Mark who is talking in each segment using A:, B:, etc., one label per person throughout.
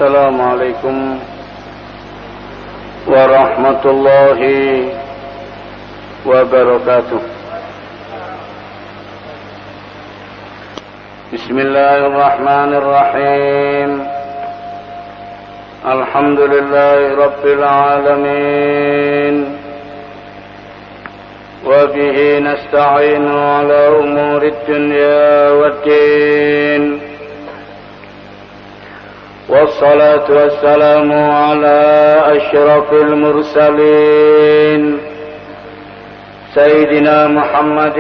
A: السلام عليكم ورحمة الله وبركاته. بسم الله الرحمن الرحيم. الحمد لله رب العالمين، وبه نستعين على أمور الدنيا والدين، والصلاة والسلام على أشرف المرسلين سيدنا محمد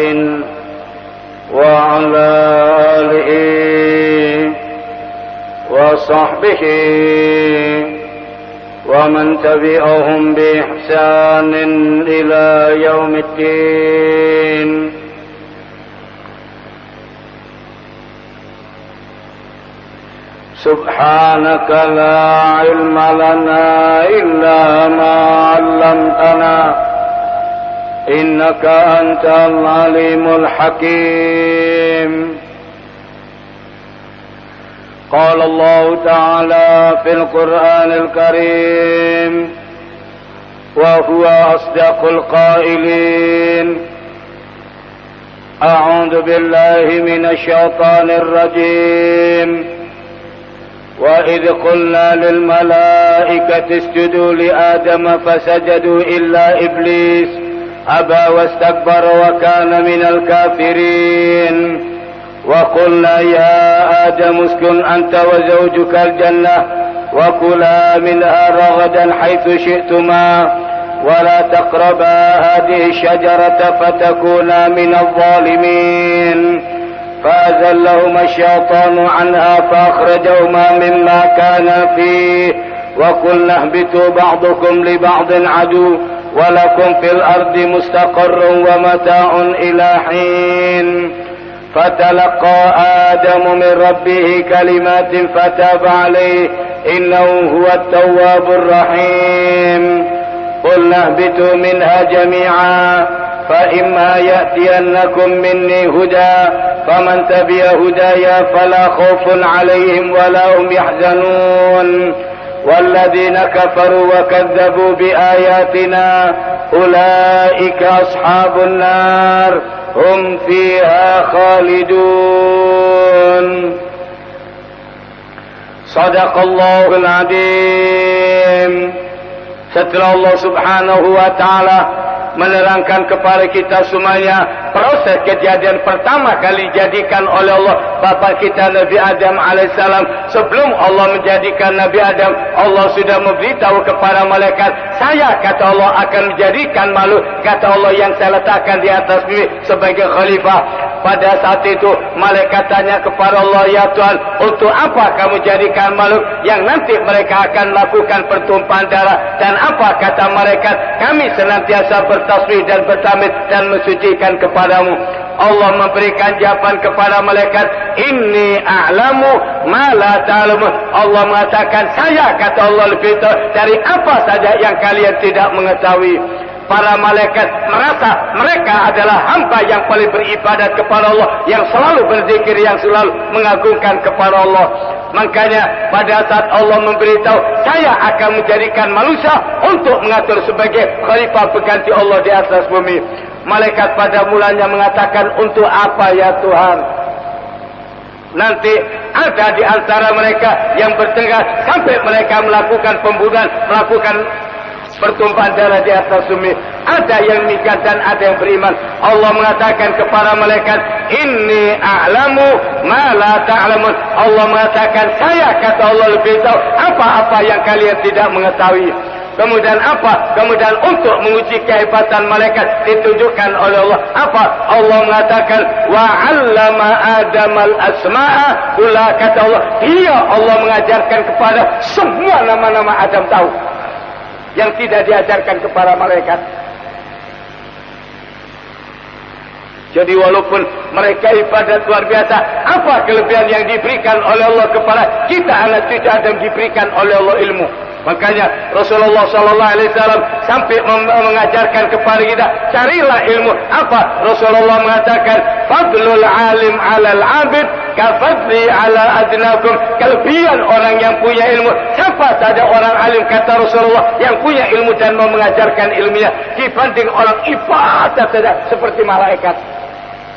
A: وعلى آله وصحبه ومن تبعهم بإحسان إلى يوم الدين. سبحانك لا علم لنا إلا ما علمتنا إنك أنت العليم الحكيم. قال الله تعالى في القرآن الكريم وهو أصدق القائلين: أعوذ بالله من الشيطان الرجيم. وإذ قلنا للملائكة اسجدوا لآدم فسجدوا إلا إبليس أبى واستكبر وكان من الكافرين. وقلنا يا آدم اسكن أنت وزوجك الجنة وكلا منها رغدا حيث شئتما ولا تقربا هذه الشجرة فتكونا من الظالمين. فأزلهما الشيطان عنها فأخرجهما مما كان فيه وقلنا اهبطوا بعضكم لبعض عدو ولكم في الأرض مستقر ومتاع إلى حين. فتلقى آدم من ربه كلمات فتاب عليه إنه هو التواب الرحيم. قلنا اهبطوا منها جميعا فإما يأتينكم مني هدى فمن تبع هدايا فلا خوف عليهم ولا هم يحزنون. والذين كفروا وكذبوا بآياتنا أولئك أصحاب النار هم فيها خالدون. صدق الله العظيم. Setelah Allah Subhanahu wa taala menerangkan kepada kita semuanya proses kejadian pertama kali dijadikan oleh Allah bapa kita Nabi Adam alaihissalam. Sebelum Allah menjadikan Nabi Adam, Allah sudah memberitahu kepada malaikat, saya kata Allah akan menjadikan makhluk, kata Allah, yang saya letakkan di atas bumi sebagai khalifah. Pada saat itu malaikat tanya kepada Allah, ya Tuhan, untuk apa kamu jadikan makhluk yang nanti mereka akan melakukan pertumpahan darah? Dan apa kata malaikat? Kami senantiasa bertasbih dan bertahmid dan mensucikan kepadamu. Allah memberikan jawaban kepada malaikat, inni a'lamu ma la ta'lamun. Allah mengatakan, saya kata Allah lebih tahu dari apa saja yang kalian tidak mengetahui. Para malaikat merasa mereka adalah hamba yang paling beribadat kepada Allah, yang selalu berzikir, yang selalu mengagungkan kepada Allah. Makanya pada saat Allah memberitahu, saya akan menjadikan manusia untuk mengatur sebagai khalifah pengganti Allah di atas bumi, malaikat pada mulanya mengatakan, untuk apa ya Tuhan? Nanti ada di antara mereka yang bertengkar sampai mereka melakukan pembunuhan, melakukan pertumpahan darah di atas bumi. Ada yang demikian dan ada yang beriman. Allah mengatakan kepada malaikat, inni a'lamu ma la ta'lamun. Allah mengatakan, saya kata Allah lebih tahu apa-apa yang kalian tidak mengetahui. Kemudian apa? Kemudian untuk menguji kehebatan malaikat ditunjukkan oleh Allah. Apa? Allah mengatakan, wa 'allama Adamal asma'a kullaha. Kata Allah, dia Allah mengajarkan kepada semua nama-nama Adam tahu, yang tidak diajarkan kepada malaikat. Jadi walaupun mereka ibadat luar biasa, apa kelebihan yang diberikan oleh Allah kepada kita anak cucu Adam? Diberikan oleh Allah ilmu. Makanya Rasulullah sallallahu alaihi wasallam sampai mengajarkan kepada kita, carilah ilmu. Apa? Rasulullah mengatakan, fadlul alim 'alal 'abid kafadli 'ala adnakum. Kelebihan orang yang punya ilmu, siapa saja orang alim kata Rasulullah yang punya ilmu dan mau mengajarkan ilmunya, dibanding orang ibadat saja seperti malaikat.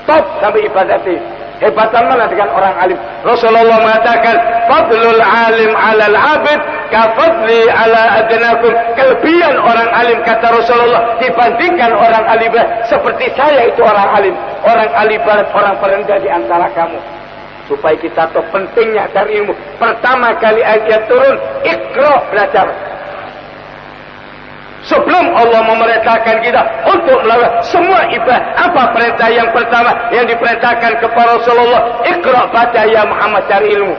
A: Top sampai ibadati. Hebatan mana dengan orang alim? Rasulullah mengatakan, fadlul alim 'alal 'abid kafadli 'ala adnakum. Kelebihan orang alim kata Rasulullah dibandingkan orang alim seperti saya itu orang alim. Orang alim barat orang perendah di antara kamu. Supaya kita tahu pentingnya cari ilmu. Pertama kali ayat turun, Iqra, belajar. Sebelum Allah memerintahkan kita untuk melakukan semua ibadah, apa perintah yang pertama yang diperintahkan kepada Rasulullah? Iqra, baca ya Muhammad, cari ilmu.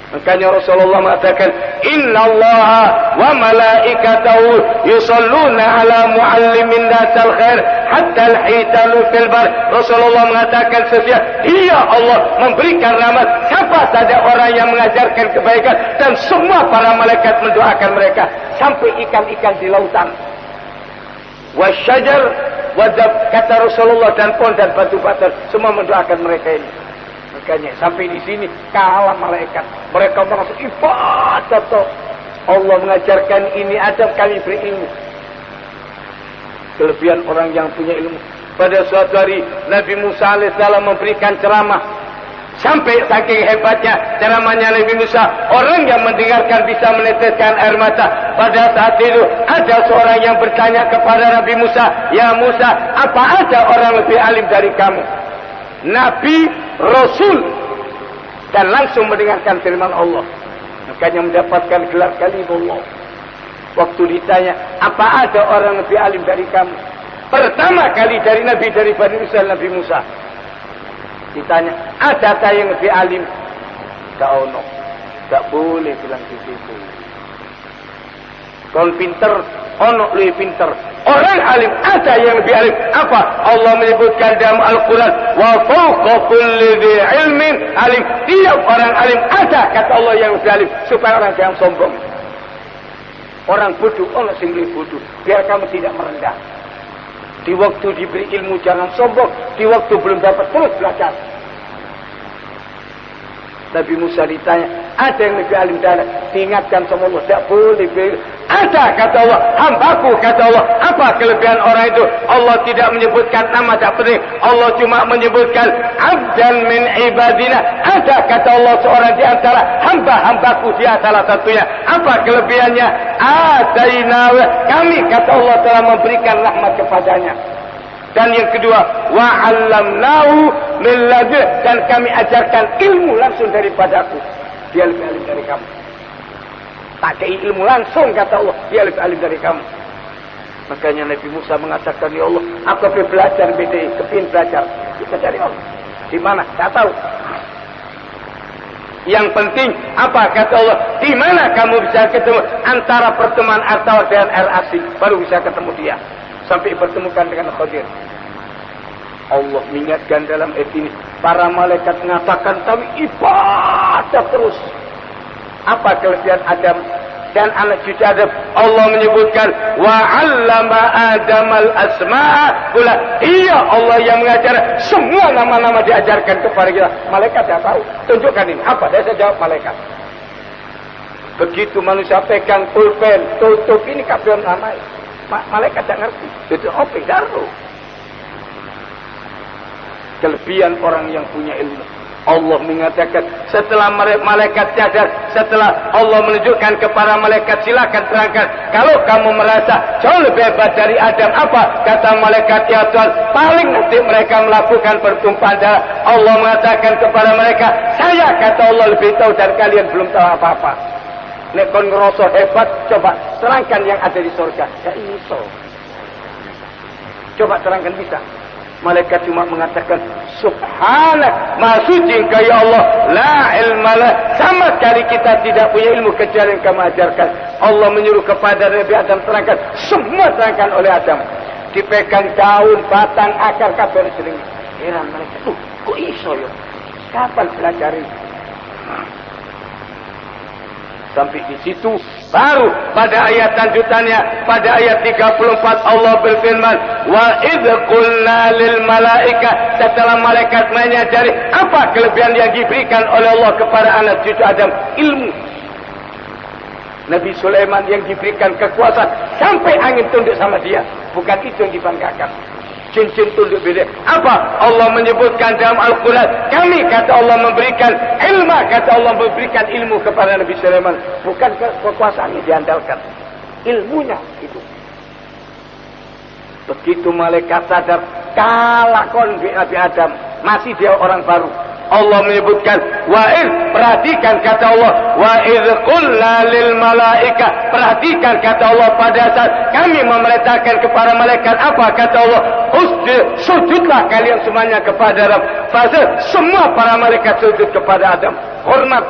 A: Makanya Rasulullah mengatakan, innallaha wa malaikatahu yusalluna ala muallimin nasal khair hatta al-hitanu fil bar. Rasulullah mengatakan sesungguhnya dia Allah memberikan rahmat siapa saja orang yang mengajarkan kebaikan, dan semua para malaikat mendoakan mereka sampai ikan-ikan di lautan. Wasyajar wadab, kata Rasulullah, dan pohon dan batu-batu semua mendoakan mereka ini. Makanya sampai di sini kalah malaikat. Mereka merasa ibadat toh. Allah mengajarkan ini, adab, kami berilmu. Kelebihan orang yang punya ilmu. Pada suatu hari Nabi Musa alaihissalam memberikan ceramah. Sampai saking hebatnya ceramahnya Nabi Musa, orang yang mendengarkan bisa meneteskan air mata. Pada saat itu ada seorang yang bertanya kepada Nabi Musa, ya Musa, apa ada orang lebih alim dari kamu? Nabi, Rasul, dan langsung mendengarkan firman Allah. Makanya mendapatkan gelar kalimullah. Waktu ditanya, apa ada orang lebih alim dari kamu? Pertama kali dari Nabi, dari Bani Israil, Nabi Musa. Ditanya, adakah yang lebih alim? Tak ono. Tak boleh bilang begitu. Kon pinter, ono lebih pinter. Orang alim, ada yang lebih alim. Apa? Allah menyebutkan dalam Al-Quran, wa fawqa kulli dhi ilmin alim. Tiap orang alim ada, kata Allah, yang lebih alim. Supaya orang jangan sombong. Orang bodoh, Allah sendiri bodoh. Biar kamu tidak merendah. Di waktu diberi ilmu jangan sombong. Di waktu belum dapat terus belajar. Nabi Musa ditanya, ada yang lebih alim dari? Diingatkan sama Allah, tidak boleh. Ada, kata Allah, hambaku, kata Allah. Apa kelebihan orang itu? Allah tidak menyebutkan nama, tak penting. Allah cuma menyebutkan abdan min ibadina. Ada, kata Allah, seorang di antara hamba-hambaku, dia salah satunya. Apa kelebihannya? Ataina, kami, kata Allah, telah memberikan rahmat kepadanya. Dan yang kedua, wa'allamnahu min ladun, dan kami ajarkan ilmu langsung daripadaku. Dia lebih alim dari kamu. Pakai ilmu langsung, kata Allah, dia lebih alim dari kamu. Makanya Nabi Musa mengatakan, ya Allah, aku pergi belajar BDI, kepingin belajar. Kita cari Allah. Di mana? Tak tahu. Yang penting apa, kata Allah? Di mana kamu bisa ketemu? Antara pertemuan Artawa dengan air asing, baru bisa ketemu dia. Sampai bertemukan dengan Khadir. Allah mengingatkan dalam ayat ini, para malaikat mengatakan kami ibadah terus. Apa kelebihan Adam dan anak cucu Adam? Allah menyebutkan wa 'allama Adam al-asma'a kula. Iya, Allah yang mengajar semua nama-nama diajarkan kepada kita. Malaikat tidak tahu. Tunjukkan ini. Apa? Saya jawab malaikat. Begitu manusia pegang pulpen, tutup ini kabel nama. Malaikat tidak ngerti. Itu apa? Daru. Kelebihan orang yang punya ilmu. Allah mengatakan setelah malaikat sadar, setelah Allah menunjukkan kepada malaikat, silakan terangkan. Kalau kamu merasa jauh lebih hebat dari Adam, apa? Kata malaikat, ya Tuhan, paling nanti mereka melakukan pertumpahan darah. Allah mengatakan kepada mereka, saya, kata Allah, lebih tahu dan kalian belum tahu apa-apa. Nek kon ngerasa hebat, coba terangkan yang ada di surga. Ya iso. Coba terangkan, bisa. Malaikat cuma mengatakan, subhanak, maha suci engkau ya Allah, la ilmalah, sama sekali kita tidak punya ilmu kecuali yang kamu ajarkan. Allah menyuruh kepada Nabi Adam terangkan, semua terangkan oleh Adam. Dipegang daun, batang, akar, kabel, seling. Heran mereka, kok iso ya? Kapan belajar ini? Sampai di situ Baru pada ayat lanjutannya, pada ayat 34 Allah berfirman, wa idh qulna lil malaika, setelah malaikat menyadari apa kelebihan yang diberikan oleh Allah kepada anak cucu Adam, ilmu. Nabi Sulaiman yang diberikan kekuasaan sampai angin tunduk sama dia, bukan itu yang dibanggakan. Cincin tunduk bila. Apa? Allah menyebutkan dalam Al-Quran, kami kata Allah memberikan ilmu, kata Allah memberikan ilmu kepada Nabi Sulaiman. Bukan kekuasaan yang diandalkan, ilmunya itu. Begitu malaikat sadar kalah konflik Nabi Adam, masih dia orang baru. Allah menyebutkan wa'id, perhatikan kata Allah, wa'id qulna lil malaika, perhatikan kata Allah pada saat kami memerintahkan kepada malaikat apa kata Allah, usjud, sujudlah kalian semuanya kepada Adam. Fase semua para malaikat sujud kepada Adam, hormat.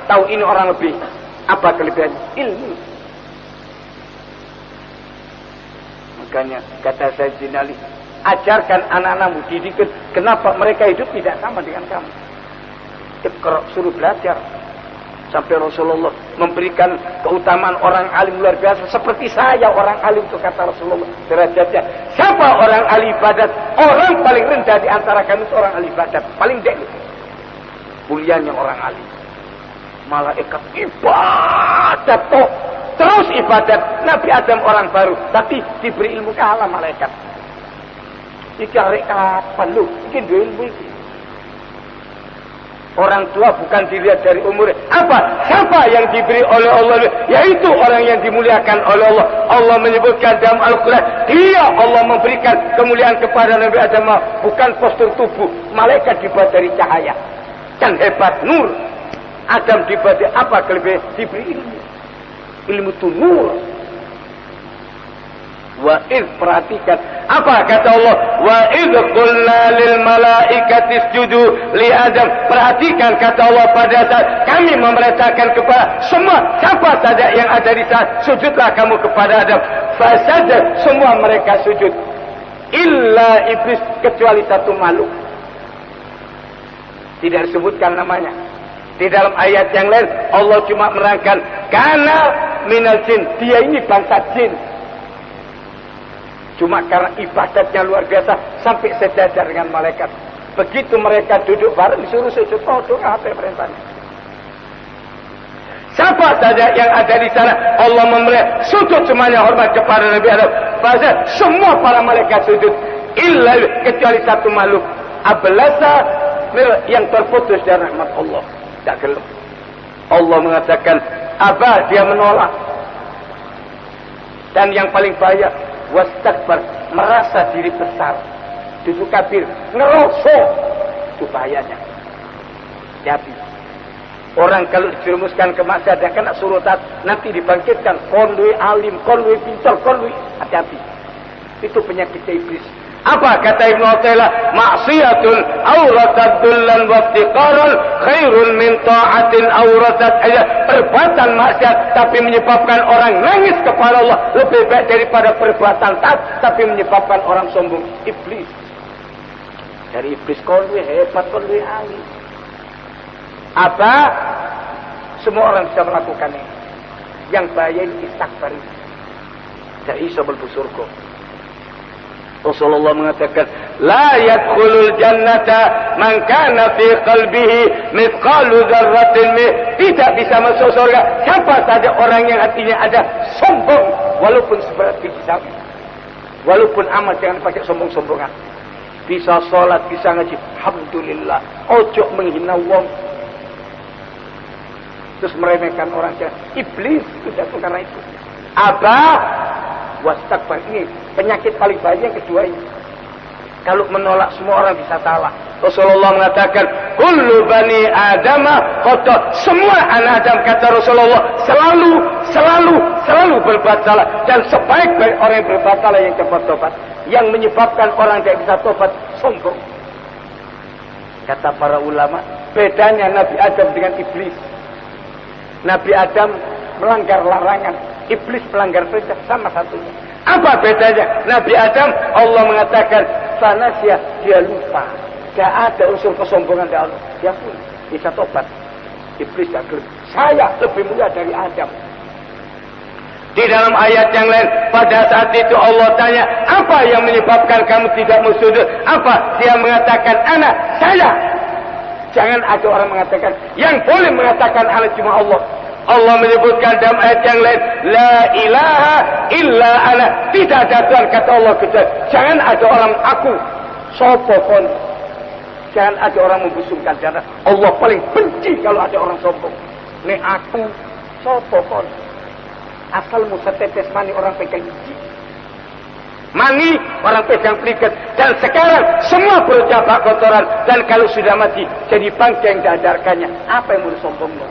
A: Tahu ini orang lebih apa kelebihannya? Ilmu. Makanya kata Sayyidina Ali, ajarkan anak-anakmu, didikan. Kenapa mereka hidup tidak sama dengan kamu? Iqra, suruh belajar. Sampai Rasulullah memberikan keutamaan orang alim luar biasa. Seperti saya orang alim itu kata Rasulullah derajatnya. Siapa orang ahli ibadat? Orang paling rendah di antara kami itu orang ahli ibadat. Paling dek. Mulianya orang alim. Malaikat ibadat toh. Terus ibadat. Nabi Adam orang baru, tapi diberi ilmu kalah malaikat. Iki arek kapan lu? Iki duwe ilmu iki. Orang tua bukan dilihat dari umurnya. Apa? Siapa yang diberi oleh Allah? Yaitu orang yang dimuliakan oleh Allah. Allah menyebutkan dalam Al-Quran, dia Allah memberikan kemuliaan kepada Nabi Adam. Bukan postur tubuh. Malaikat dibuat dari cahaya. Kan hebat, nur. Adam dibuat dari apa kelebihan? Diberi ilmu. Ilmu itu nur. Wa idh, perhatikan apa kata Allah, wa idh qulna lil malaikati isjudu li Adam, perhatikan kata Allah pada saat kami memerintahkan kepada semua siapa saja yang ada di sana, sujudlah kamu kepada Adam. Fasajad, semua mereka sujud, illa iblis, kecuali satu makhluk tidak disebutkan namanya. Di dalam ayat yang lain Allah cuma menerangkan kana minal jin, dia ini bangsa jin. Cuma karena ibadatnya luar biasa sampai sejajar dengan malaikat. Begitu mereka duduk bareng disuruh sujud, oh doa apa perintahnya. Siapa saja yang ada di sana Allah memberi sujud semuanya hormat kepada Nabi Adam. Pasal semua para malaikat sujud, illa kecuali satu makhluk, ablasa, yang terputus dari rahmat Allah. Tak gelap. Allah mengatakan apa, dia menolak. Dan yang paling bahaya, wastakbar, merasa diri besar, duduk kafir, ngerosok, itu bahayanya. Jadi orang kalau dijerumuskan ke maksiat, dia kena surutat, nanti dibangkitkan konlui alim, konlui pintar, konlui, hati-hati. Itu penyakit iblis. Apa kata Ibnu Athaillah? Maksiatun auratat dullan wa iftiqaran khairun min ta'atin auratat ayat. Perbuatan maksiat tapi menyebabkan orang nangis kepada Allah lebih baik daripada perbuatan taat tapi menyebabkan orang sombong. Iblis. Dari iblis konwe hebat, konwe ahli. Apa? Semua orang bisa melakukannya. Yang bahaya ini istakbar. Tidak bisa mlebu surga. Rasulullah mengatakan, la yadkhulul jannata man kana fi qalbihi mithqalu dzarratin min, tidak bisa masuk surga siapa saja orang yang hatinya ada sombong walaupun seberat biji sawi. Walaupun amal jangan pakai sombong-sombongan. Bisa salat, bisa ngaji, alhamdulillah. Ojo menghina wong. Terus meremehkan orang jahat. Iblis itu jatuh karena itu. Wastakbar, ini penyakit paling banyak yang kedua ini. Kalau menolak semua orang bisa salah. Rasulullah mengatakan, kullu bani adama khata'. Semua anak Adam kata Rasulullah selalu berbuat salah. Dan sebaik-baik orang yang berbuat salah yang cepat tobat. Yang menyebabkan orang tidak bisa tobat sombong. Kata para ulama, bedanya Nabi Adam dengan iblis. Nabi Adam melanggar larangan. Iblis melanggar perintah, sama satunya. Apa bedanya? Nabi Adam, Allah mengatakan, fanasya, dia lupa. Tidak ada unsur kesombongan dari Allah. Dia pun bisa tobat. Iblis tak gelap. Saya lebih mulia dari Adam. Di dalam ayat yang lain, pada saat itu Allah tanya, apa yang menyebabkan kamu tidak mau sujud? Apa? Dia mengatakan, anak, saya. Jangan ada orang mengatakan, yang boleh mengatakan anak cuma Allah. Allah menyebutkan dalam ayat yang lain, la ilaha illa ana. Tidak ada Tuhan, kata Allah. Jangan ada orang aku. Sopokon. Jangan ada orang membusungkan dana. Allah paling benci kalau ada orang sombong. Ini aku. Sopokon. Asal musa tetes mani orang pegang gigi. Mani orang pegang pelikat. Dan sekarang semua berjabak kotoran. Dan kalau sudah mati jadi bangkai yang diadarkannya. Apa yang mau sombong lo?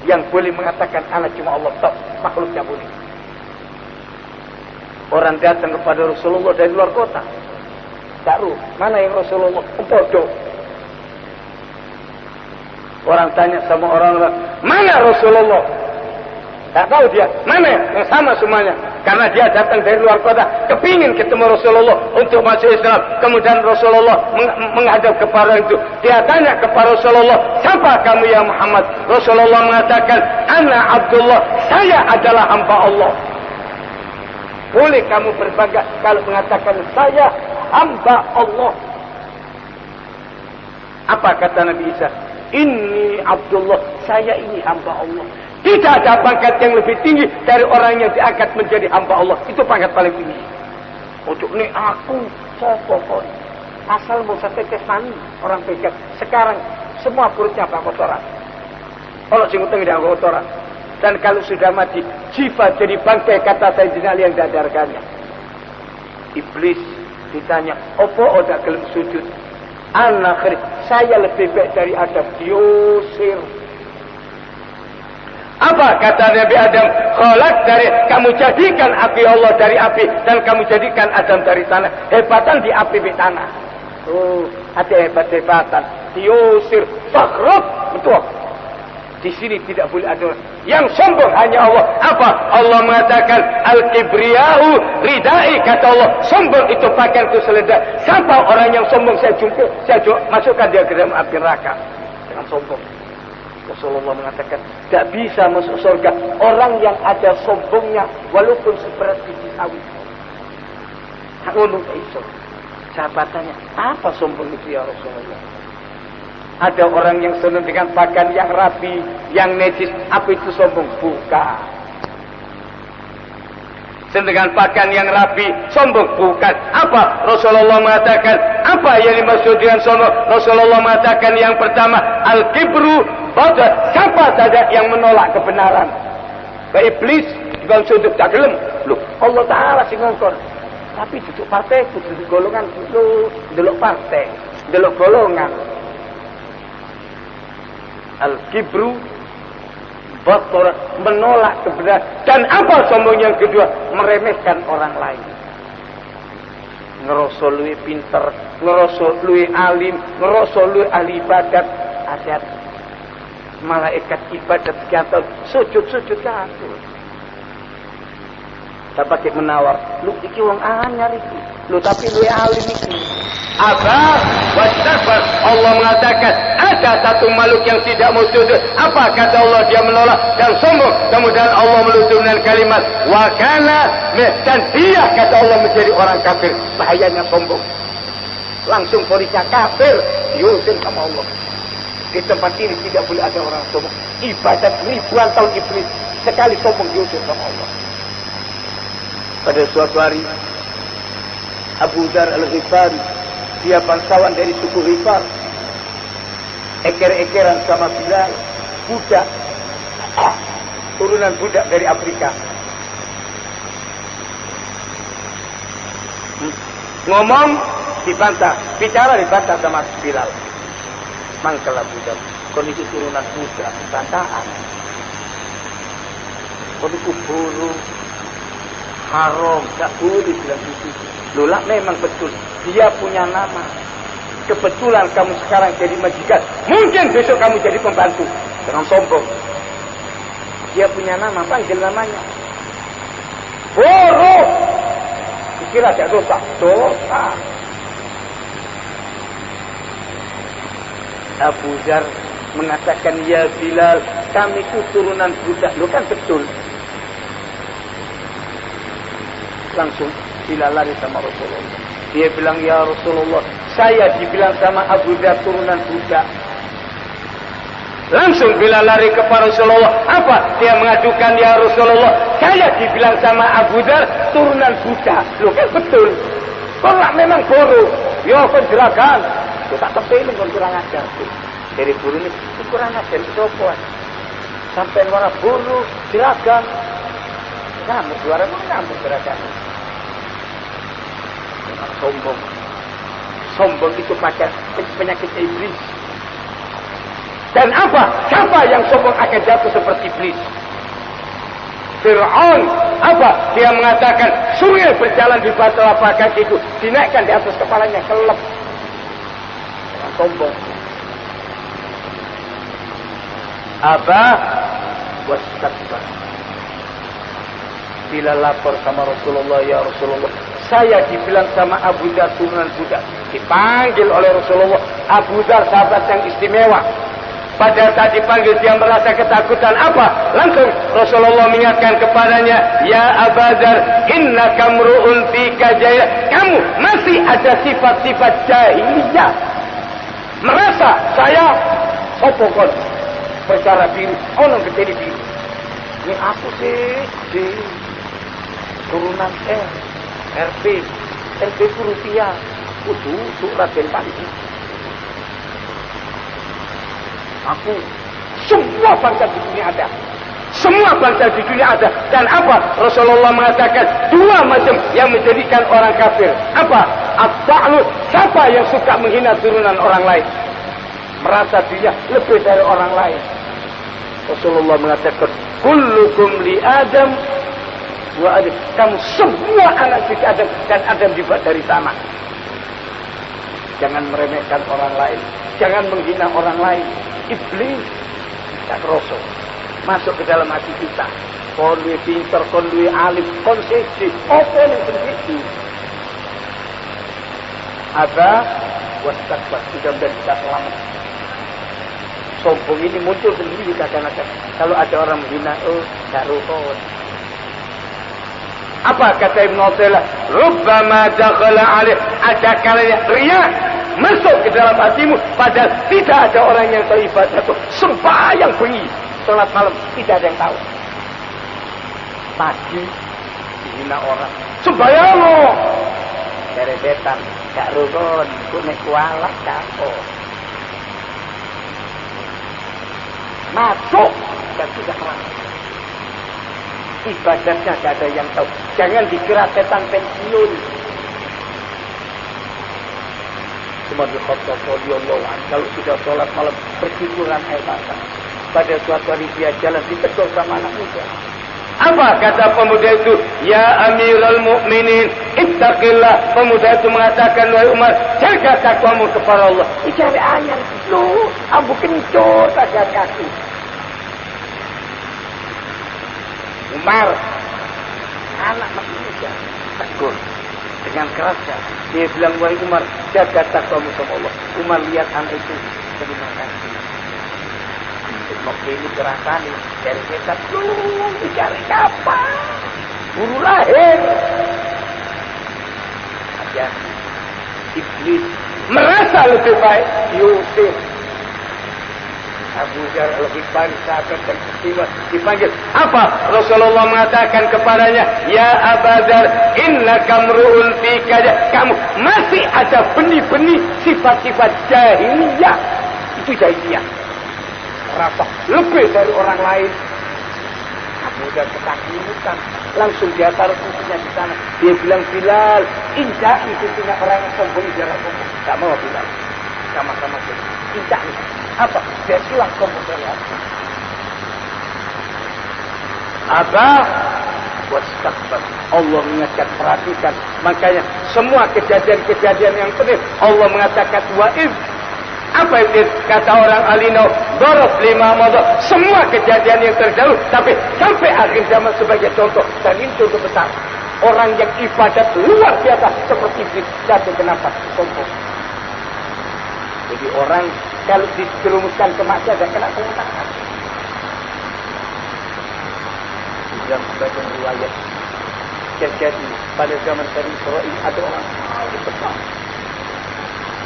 A: Yang boleh mengatakan anak cuma Allah. Tak makhluknya boleh. Orang datang kepada Rasulullah dari luar kota. Taruh, mana yang Rasulullah? Bodoh. Orang tanya sama orang, mana Rasulullah? Tak tahu dia, mana yang sama semuanya. Karena dia datang dari luar kota, kepingin ketemu Rasulullah untuk masuk Islam. Kemudian Rasulullah menghadap kepada itu. Dia tanya kepada Rasulullah, siapa kamu ya Muhammad? Rasulullah mengatakan, ana Abdullah, saya adalah hamba Allah. Boleh kamu berbangga kalau mengatakan saya hamba Allah. Apa kata Nabi Isa? Inni Abdullah, saya ini hamba Allah. Tidak ada pangkat yang lebih tinggi dari orang yang diangkat menjadi hamba Allah. Itu pangkat paling tinggi. Untuk ini aku sopokon. Asal mau setetes mani orang pegang. Sekarang semua perutnya apa kotoran. Kalau singuteng tidak kotoran. Dan kalau sudah mati, jiwa jadi bangkai, kata Sayyidina Ali yang dadarkannya. Iblis ditanya, opo odak gelem sujud? Anak, saya lebih baik dari Adam. Diusir. Apa kata Nabi Adam? Kholak dari, kamu jadikan api Allah dari api. Dan kamu jadikan Adam dari tanah. Hebatan di api di tanah. Oh, ada hebat-hebatan. Diusir. Fakhrut. Betul. Di sini tidak boleh ada. Yang sombong hanya Allah. Apa? Allah mengatakan, Al-Kibriya'u ridai. Kata Allah, sombong itu pakaianku selendang. Siapa orang yang sombong saya jumpa, saya masukkan dia ke dalam api neraka. Dengan sombong. Rasulullah mengatakan, tidak bisa masuk surga orang yang ada sombongnya walaupun seberat biji sawi. Ngono iso. Sahabat tanya, apa sombong itu ya Rasulullah? Ada orang yang senang dengan pakaian yang rapi, yang najis. Apa itu sombong? Bukan. Senang dengan pakaian yang rapi, sombong? Bukan. Apa? Rasulullah mengatakan, apa yang dimaksud dengan sombong? Rasulullah mengatakan yang pertama, al-kibru baca. Siapa saja yang menolak kebenaran? Baik iblis juga sudut tak gelem. Loh, Allah Taala sing ngongkon. Tapi duduk partai, duduk golongan, duduk partai, duduk golongan. Al-kibru bator, menolak kebenaran. Dan apa sombong yang kedua? Meremehkan orang lain. Ngerasa luwih pinter, ngerasa luwih alim, ngerasa luwih ahli ibadat. Asyad malaikat ibadat sekian tahun sujud-sujud aku. Tak pakai menawar. Lu iki wong anyar iki. Lu tapi luwih alim iki. Aba wastakbar. Allah mengatakan ada satu makhluk yang tidak mau sujud. Apa kata Allah? Dia menolak dan sombong. Kemudian Allah meluncurkan kalimat wa kana, dan dia kata Allah menjadi orang kafir. Bahayanya sombong. Langsung polisnya kafir, diusir sama Allah. Di tempat ini tidak boleh ada orang sombong. Ibadat ribuan tahun iblis, sekali sombong diusir sama Allah. Pada suatu hari Abu Dzar Al-Ghifari, dia bangsawan dari suku Ghifar, eker-ekeran sama Bilal, budak, turunan budak dari Afrika. Ngomong dibantah, bicara dibantah sama Bilal. Mangkala budak, kondisi turunan budak, bantahan. Kondisi burung, haram, tak boleh bilang itu. Lola memang betul, dia punya nama. Kebetulan kamu sekarang jadi majikan, mungkin besok kamu jadi pembantu. Jangan sombong. Dia punya nama, panggil namanya. Buruk. Dikira ada dosa. Dosa. Abu Dzar mengatakan, ya Bilal, kami itu turunan budak. Lo kan betul. Langsung Bilal lari sama Rasulullah. Dia bilang, ya Rasulullah, saya dibilang sama Abu Dhar turunan budak. Langsung Bilal lari kepada Rasulullah. Apa? Dia mengadukan, ya Rasulullah, saya dibilang sama Abu Dhar turunan budak. Loh kan betul. Kau lah memang guru. Ya kau jelakan. Kau tak terpilih kau kurang ajar. Dari guru ini kurang ajar. Sopan. Sampai mana guru jelakan. Ngamuk suara pun ngamuk gerakan. Sombong. Sombong itu penyakit iblis. Dan apa? Siapa yang sombong akan jatuh seperti iblis? Fir'aun. Apa? Dia mengatakan sungai berjalan di batu telapak kakiku, dinaikkan di atas kepalanya, kelep. Sombong. Apa? Wastakbar. Bila lapor sama Rasulullah, ya Rasulullah, saya dibilang sama Abu Dhar turunan budak. Dipanggil oleh Rasulullah, Abu Dhar sahabat yang istimewa. Pada saat dipanggil dia merasa ketakutan. Apa? Langsung Rasulullah mengingatkan kepadanya, ya Abu Dhar, innaka mru'un fika jahiliyah. Kamu masih ada sifat-sifat jahiliyah. Merasa saya sopokon, perkara biru, orang kecil biru. Ini aku sih turunan RP itu rupiah. Untuk Raden Panji. Aku semua bangsa di dunia ada. Semua bangsa di dunia ada. Dan apa? Rasulullah mengatakan dua macam yang menjadikan orang kafir. Apa? At-ta'lu. Siapa yang suka menghina turunan orang lain? Merasa dia lebih dari orang lain. Rasulullah mengatakan kullukum li Adam wa Adam. Kamu semua anak cucu Adam. Dan Adam dibuat dari tanah. Jangan meremehkan orang lain. Jangan menghina orang lain. Iblis tak rosok masuk ke dalam hati kita. Kon luwih pinter, kon luwih alim, kon siji. Apa yang terjadi? Ada wastakbar. Mudah-mudahan kita selamat. Sombong ini muncul sendiri kadang-kadang. Kalau ada orang menghina, tak rukun. Apa kata Ibn Athaillah? Rubbama dakhala alaih. Ada kalanya riya masuk ke dalam hatimu, padahal tidak ada orang yang beribadah itu sembahyang bengi, sholat malam, tidak ada yang tahu. Pagi dihina orang, sembahyang loh, dari setan, gak rukun, kunek kualat kapok. Masuk dan tidak terang. Ibadahnya gak ada yang tahu. Jangan dikira setan pensiun. Umar bin Khattab radhiyallahu anhu kalau sudah sholat malam bercucuran air mata. Pada suatu hari dia jalan ditegur sama anak muda. Apa kata pemuda itu? Ya Amirul Mukminin, ittaqillah. Pemuda itu mengatakan, wahai Umar, jaga takwamu kepada Allah. Ijari ayat itu, ambu kencur saja kaki. Umar, anak masih muda, tegur dengan kerasnya. Dia bilang, wahai Umar, jaga takwamu sama Allah. Umar lihat anak itu, terima kasih. Waktu ini gerakan dari setan, dicari kapan? Buru lahir. Aja iblis merasa lebih baik. Yusuf, Abu Dhar lebih baik saat terkesima dipanggil. Apa? Rasulullah mengatakan kepadanya, ya Abu Dhar, innaka mru'un fika. Kamu masih ada benih-benih sifat-sifat jahiliyah. Itu jahiliyah. Rasa lebih dari orang lain. Abu Dhar ketakutan, langsung dia taruh kuncinya di sana. Dia bilang, Bilal, injak itu punya orang yang sombong, jangan sombong. Tak mau Bilal, sama-sama injak itu. Apa? Dia hilang sombong dari hati. Abah wastakbar. Allah mengingatkan, perhatikan. Makanya semua kejadian-kejadian yang penting Allah mengatakan wa'id. Apa itu kata orang Alino? Dorob lima modal. Semua kejadian yang terdahulu, tapi sampai akhir zaman sebagai contoh. Dan ini contoh besar. Orang yang ibadat luar biasa seperti iblis. Jatuh kenapa? Sombong. Jadi orang kalau dijerumuskan ke maksiat kena pengetahuan. Dalam sebagian riwayat terjadi
B: pada zaman Bani Israil ada orang besar.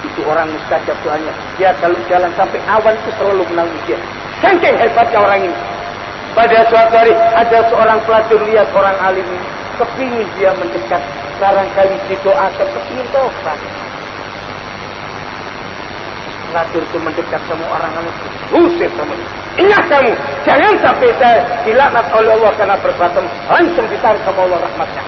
B: Itu orang mustajab doanya. Dia kalau jalan sampai awan itu selalu menangis dia. Saking hebatnya orang ini. Pada suatu hari ada seorang pelacur lihat orang alim ini. Kepingin dia mendekat. Barangkali didoakan kepingin tobat. Pelacur itu mendekat sama orang alim. Usir sama dia. Ingat kamu. Jangan sampai saya dilaknat oleh Allah karena perbuatan. Langsung ditarik sama Allah rahmatnya.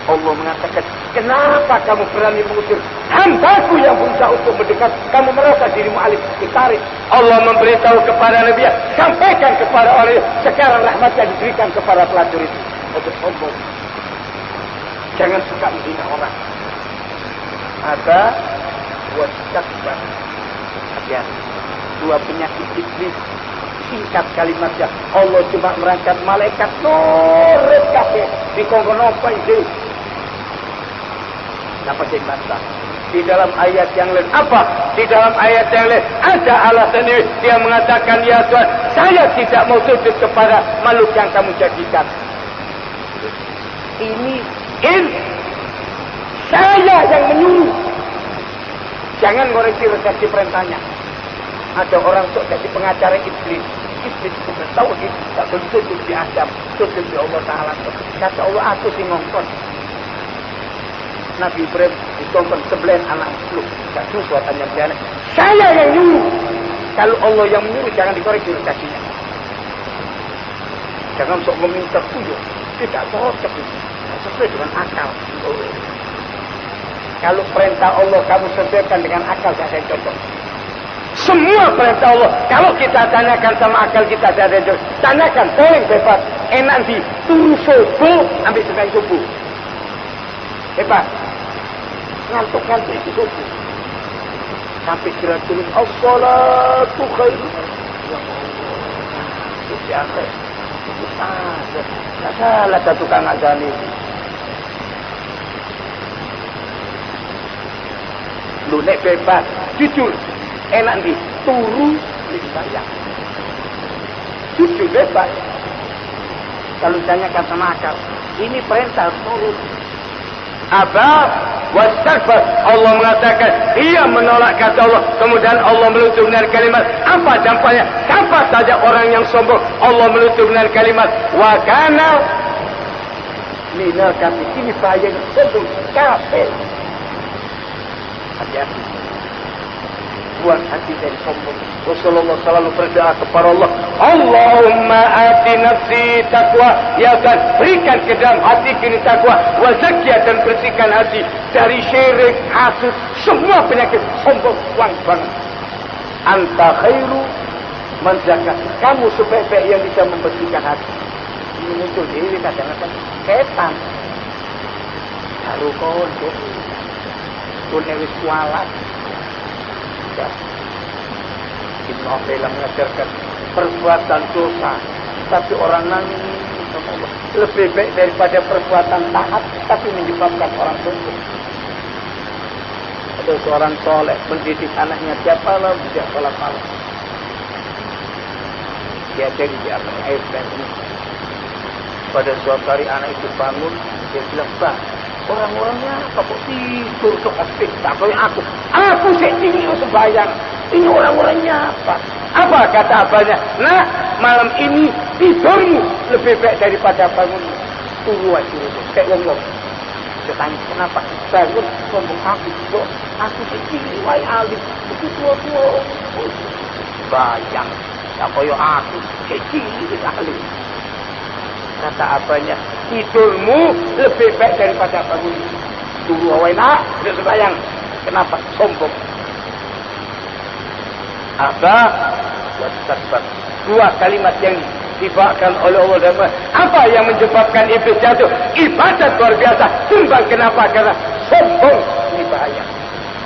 B: Allah mengatakan, kenapa kamu berani mengusir hambaku yang berusaha untuk mendekat? Kamu merasa dirimu alim, ditarik. Allah memberitahu kepada Nabi, sampaikan kepada orang sekarang rahmatnya diberikan kepada pelacur itu. Allah, jangan suka menghina orang. Ada wastakbar. Hati-hati. Dua penyakit iblis. Singkat kalimatnya, Allah cuma merangkat malaikat nurut kabeh di kongkon apa itu. Dapat dibaca di dalam ayat yang lain. Apa? Di dalam ayat yang lain ada Allah sendiri. Dia mengatakan, ya Tuhan, saya tidak mau sujud kepada makhluk yang kamu jadikan. Ini saya yang menyuruh. Jangan koreksi resepsi perintahnya. Ada orang sok jadi pengacara iblis. Iblis sudah tahu dia tak boleh sujud di Adam, sujud di Allah Ta'ala. Kata Allah, aku sih ngongkon. Nabi Ibrahim ditonton sebelah anak suluk. Tak susah tanya dia. Saya yang nyuruh. Kalau Allah yang menyuruh, jangan dikoreksi resepsinya. Jangan sok meminta tuyul. Tidak cocok. Sesuai dengan akal. Kalau perintah Allah kamu sesuaikan dengan akal, tidak ada cocok. Semua perintah Allah, kalau kita tanyakan sama akal kita, tidak ada cocok. Tanyakan, paling bebas. Enak di turu subuh, ambil sembahyang subuh. Hebat. Ngantuk-ngantuk itu subuh. Sampai kira turun, as-salatu khairu. Ya Allah. Itu siapa? Itu saja. Tak salah satu tukang azan itu. Lu nek bebas, jujur. Enak di turu sembahyang. Jujur bebas. Kalau tanyakan sama akal, ini perintah turun. Aba wastakbar. Allah mengatakan ia menolak kata Allah. Kemudian Allah menutup dengan kalimat, apa dampaknya? Siapa saja orang yang sombong? Allah menutup dengan kalimat wa kana minal kafir. Ini bahaya sombong kafir. Hati-hati. Buang hati dari sombong. Rasulullah selalu berdoa kepada Allah, Allahumma ati nafsi taqwa. Ya Allah, berikan ke dalam hati kini taqwa, wa zakiyah, dan bersihkan hati dari syirik, hasud, semua penyakit sombong. Buang banget. Anta khairu man zakah. Kamu sebaik-baik yang bisa membersihkan hati. Ini muncul diri kadang-kadang setan. Baru kode. Kunewis kualat. Ya. Ibnu Athaillah mengajarkan perbuatan dosa, tapi orang nangis lebih baik daripada perbuatan taat, tapi menyebabkan orang sombong. Ada seorang soleh mendidik anaknya tiap malam, tidak sholat malam. Dia jadi di atas air dan ini. Pada suatu hari anak itu bangun, dia bilang, Bang, orang-orangnya apa kok tidur kok aktif? Tak boleh aku tinggi sembahyang. Ini orang-orangnya apa? Apa kata abahnya? Nah, malam ini tidurmu lebih baik daripada bangun. Tunggu aja dulu. Kayak ngomong. Dia tanya, kenapa? Bangun sombong aku tinggi, wai alim. Itu tua-tua. Bayang. Tak koyo aku tinggi alim. Kata abahnya, tidurmu lebih baik daripada bangun. Tunggu wai nak, dia sembahyang. Kenapa? Sombong. Abah wastakbar. Dua kalimat yang dibawakan oleh Allah dan apa yang menyebabkan iblis jatuh? Ibadat luar biasa. Sumbang kenapa? Karena sombong. Ini bahaya.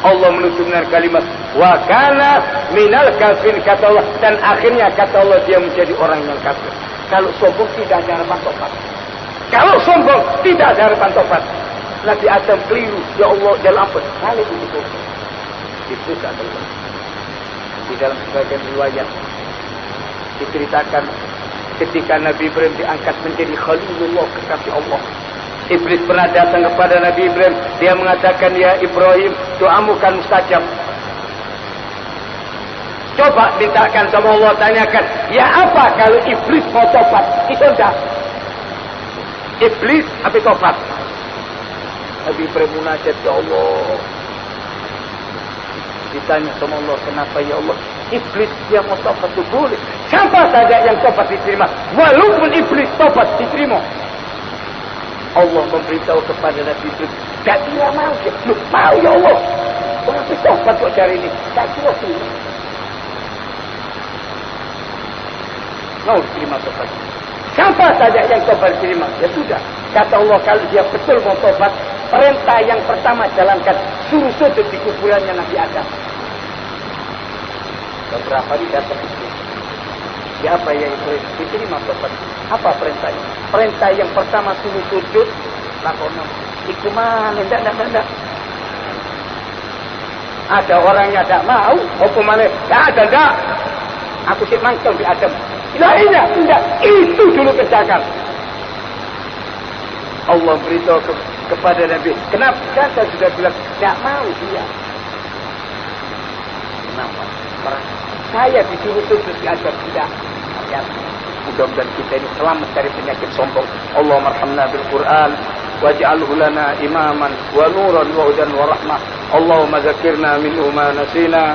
B: Allah menutup dengan kalimat wa kana minal kafirin, kata Allah, dan akhirnya kata Allah dia menjadi orang yang kafir. Kalau sombong tidak ada harapan tobat. Kalau sombong tidak ada harapan tobat. Nabi Adam keliru, ya Allah dalam apa? Kali itu iblis adalah di dalam sebagian riwayat diceritakan ketika Nabi Ibrahim diangkat menjadi Khalilullah, kekasih Allah. Iblis pernah datang kepada Nabi Ibrahim. Dia mengatakan, ya Ibrahim, doamu kan mustajab. Coba mintakan sama Allah, tanyakan, ya apa kalau iblis mau tobat? Itu enggak. Iblis habis tobat. Nabi Ibrahim munajat, ya Allah. Ditanya sama Allah, kenapa ya Allah? Iblis yang mau tobat itu boleh. Siapa saja yang tobat diterima. Walaupun iblis tobat diterima. Allah memberitahu kepada Nabi Ibrahim, gak dia mau, lu mau ya Allah. Orang tobat kok cari ini. Tak kira sih. Mau terima tobat. Siapa saja yang tobat terima, ya sudah. Kata Allah, kalau dia betul mau tobat, perintah yang pertama jalankan, suruh sujud di kuburannya Nabi Adam. Beberapa hari datang itu. Ya apa ya itu? Diterima tobat. Apa perintahnya? Perintah yang pertama suruh sujud, lakonan. Iku mana? Tidak. Ada orangnya tidak mau, hukumannya tidak ada. Aku sih mangkel di Adam. Lainnya tidak, itu dulu kerjakan. Allah beritahu kepada Nabi, kenapa saya sudah bilang tidak mau dia? Kenapa? Saya disuruh sujud di Adam, tidak. Ya, mudah-mudahan kita ini selamat dari penyakit sombong. Allahumma arhamna bil Quran waj'alhu lana imaman wa nuran wa hudan wa rahmah. Allahumma zakirna minhu ma nasina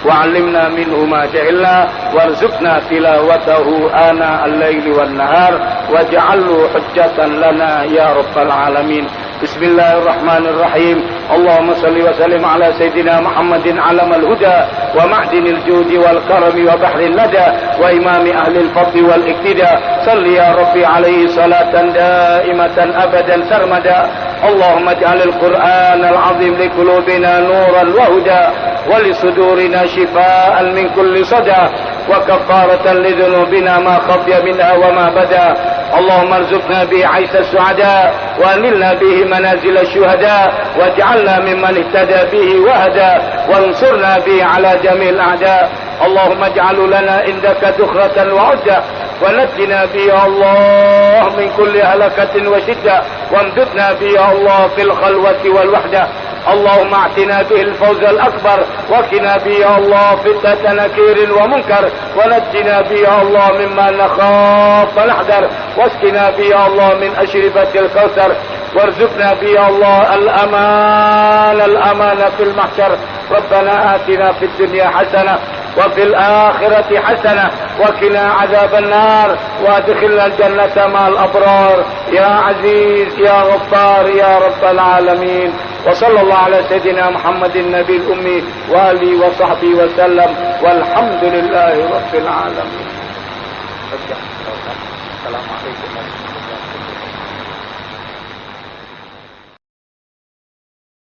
B: وعلمنا منه ما جهلنا وارزقنا تلاوته آناء الليل والنهار واجعله حجة لنا يا رب العالمين. بسم الله الرحمن الرحيم. اللهم صل وسلم على سيدنا محمد علم الهدى ومعدن الجود والكرم وبحر الندى وإمام أهل الفضل والاقتداء. صل يا ربي عليه صلاة دائمة أبدا سرمدا. اللهم اجعل القرآن العظيم لقلوبنا نورا وهدى ولصدورنا شفاء من كل صدى وكفارة لذنوبنا ما خفي منها وما بدا. اللهم ارزقنا به عيش السعداء وانلنا به منازل الشهداء واجعلنا ممن اهتدى به وهدى وانصرنا به على جميع الأعداء. اللهم اجعل لنا عندك دخرة وعزة ونجنا به يا الله من كل هلكة وشدة وامددنا به يا الله في الخلوة والوحدة. اللهم اعتنا به الفوز الأكبر وقنا به يا الله فتنة نكير ومنكر ونجنا به يا الله مما نخاف ونحذر واسقنا به يا الله من أشربة الكوثر وارزقنا به يا الله الأمان في المحشر. ربنا آتنا في الدنيا حسنة وفي الآخرة حسنة وقنا عذاب النار وادخلنا الجنة مع الأبرار يا عزيز يا غفار يا رب العالمين. وصلى الله على سيدنا محمد النبي الأمي وآله وصحبه وسلم والحمد لله رب العالمين. السلام عليكم.